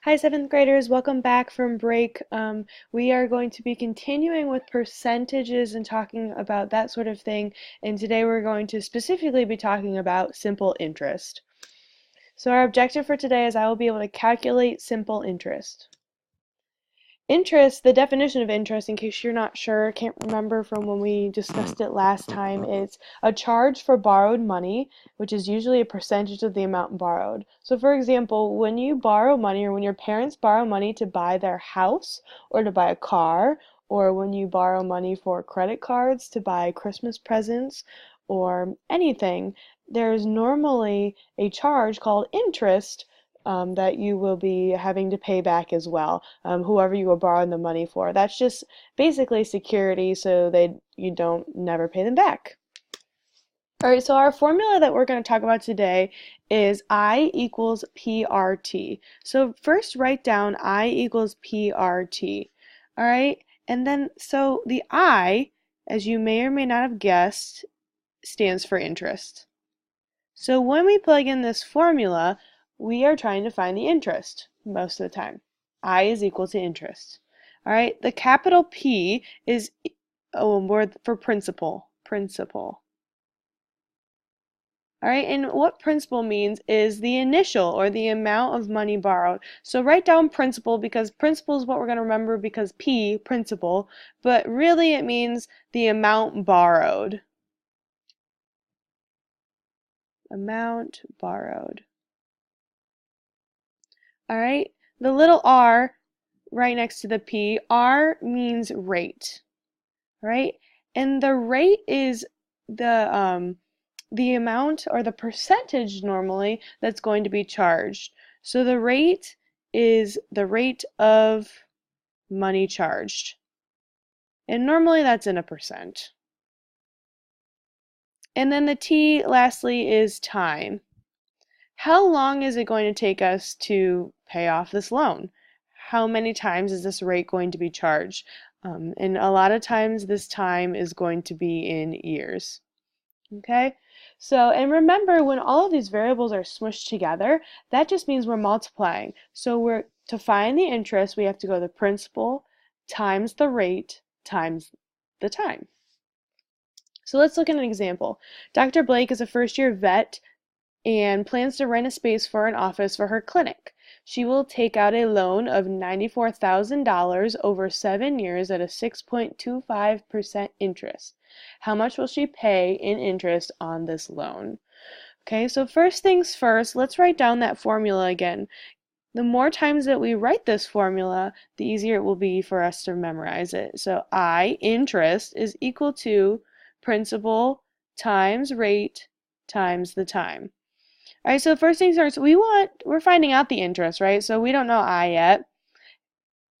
Hi, seventh graders. Welcome back from break. We are going to be continuing with percentages and talking about that sort of thing. And today we're going to specifically be talking about simple interest. So our objective for today is I will be able to calculate simple interest. Interest, the definition of interest, in case you're not sure, can't remember from when we discussed it last time, is a charge for borrowed money, which is usually a percentage of the amount borrowed. So for example, when you borrow money or when your parents borrow money to buy their house or to buy a car, or when you borrow money for credit cards to buy Christmas presents or anything, there's normally a charge called interest that you will be having to pay back as well, whoever you were borrowing the money for. That's just basically security so you don't never pay them back. All right, so our formula that we're going to talk about today is I equals PRT. So first write down I equals PRT. All right, and then so the I, as you may or may not have guessed, stands for interest. So when we plug in this formula, we are trying to find the interest most of the time. I is equal to interest. All right, the capital P is a word for principal. Principal. All right, and what principal means is the initial or the amount of money borrowed. So write down principal because principal is what we're going to remember because P, principal, but really it means the amount borrowed. Amount borrowed. All right, the little r right next to the P, R means rate, right? And the rate is the amount or the percentage normally that's going to be charged. So the rate is the rate of money charged. And normally that's in a percent. And then the T lastly is time. How long is it going to take us to pay off this loan? How many times is this rate going to be charged? And a lot of times this time is going to be in years. Okay? So, and remember when all of these variables are smushed together, that just means we're multiplying. So to find the interest, we have to go the principal times the rate times the time. So let's look at an example. Dr. Blake is a first-year vet and plans to rent a space for an office for her clinic. She will take out a loan of $94,000 over 7 years at a 6.25% interest. How much will she pay in interest on this loan? Okay, so first things first, let's write down that formula again. The more times that we write this formula, the easier it will be for us to memorize it. So I, interest, is equal to principal times rate times the time. All right, so first things first, we're finding out the interest, right? So we don't know I yet.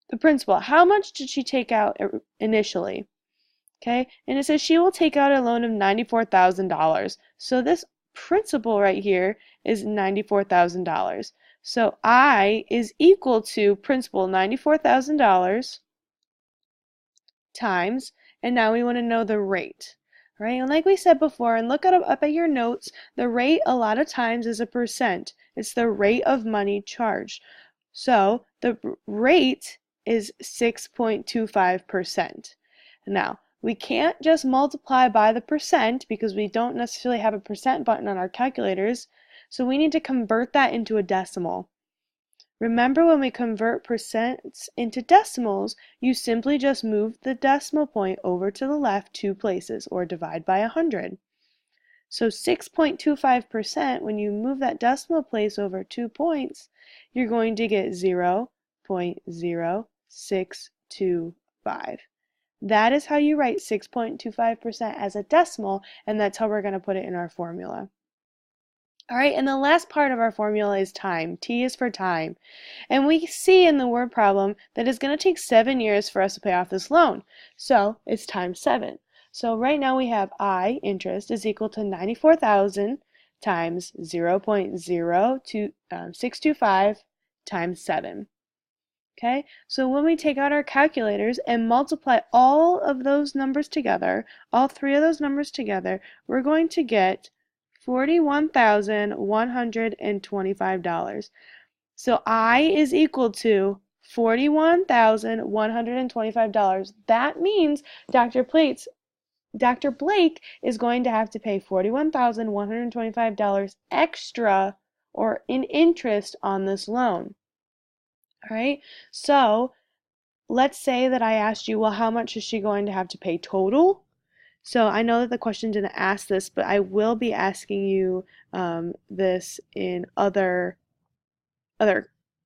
The principal, how much did she take out initially? Okay, and it says she will take out a loan of $94,000. So this principal right here is $94,000. So I is equal to principal $94,000 times, and now we want to know the rate. Right? And like we said before, and look up at your notes, the rate a lot of times is a percent. It's the rate of money charged. So the rate is 6.25%. Now, we can't just multiply by the percent because we don't necessarily have a percent button on our calculators, so we need to convert that into a decimal. Remember when we convert percents into decimals, you simply just move the decimal point over to the left 2 places or divide by 100. So 6.25%, when you move that decimal place over 2 points, you're going to get 0.0625. That is how you write 6.25% as a decimal, and that's how we're going to put it in our formula. All right, and the last part of our formula is time. T is for time. And we see in the word problem that it's going to take 7 years for us to pay off this loan. So it's times 7. So right now we have I, interest, is equal to 94,000 times 0.0625 times 7. Okay, so when we take out our calculators and multiply all of those numbers together, all three of those numbers together, we're going to get $41,125. So I is equal to $41,125. That means Dr. Blake is going to have to pay $41,125 extra or in interest on this loan. All right, so let's say that I asked you, well, how much is she going to have to pay total? So I know that the question didn't ask this, but I will be asking you this in other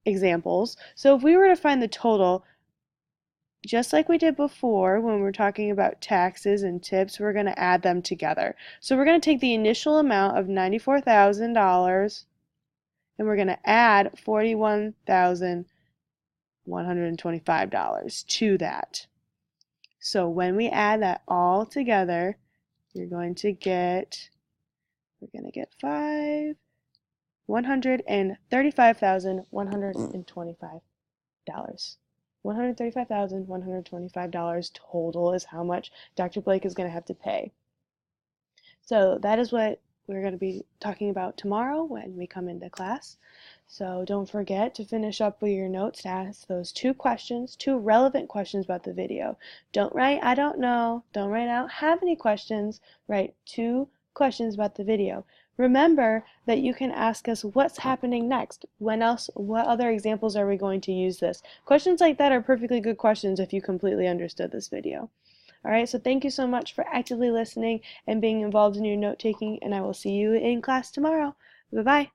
examples. So if we were to find the total, just like we did before when we're talking about taxes and tips, we're going to add them together. So we're going to take the initial amount of $94,000 and we're going to add $41,125 to that. So when we add that all together, we're going to get $135,125. $135,125 total is how much Dr. Blake is going to have to pay. So that is what we're going to be talking about tomorrow when we come into class. So don't forget to finish up with your notes to ask those two questions, two relevant questions about the video. Don't write, I don't know. Don't write, I don't have any questions. Write two questions about the video. Remember that you can ask us what's happening next. When else, what other examples are we going to use this? Questions like that are perfectly good questions if you completely understood this video. Alright, so thank you so much for actively listening and being involved in your note taking, and I will see you in class tomorrow. Bye-bye.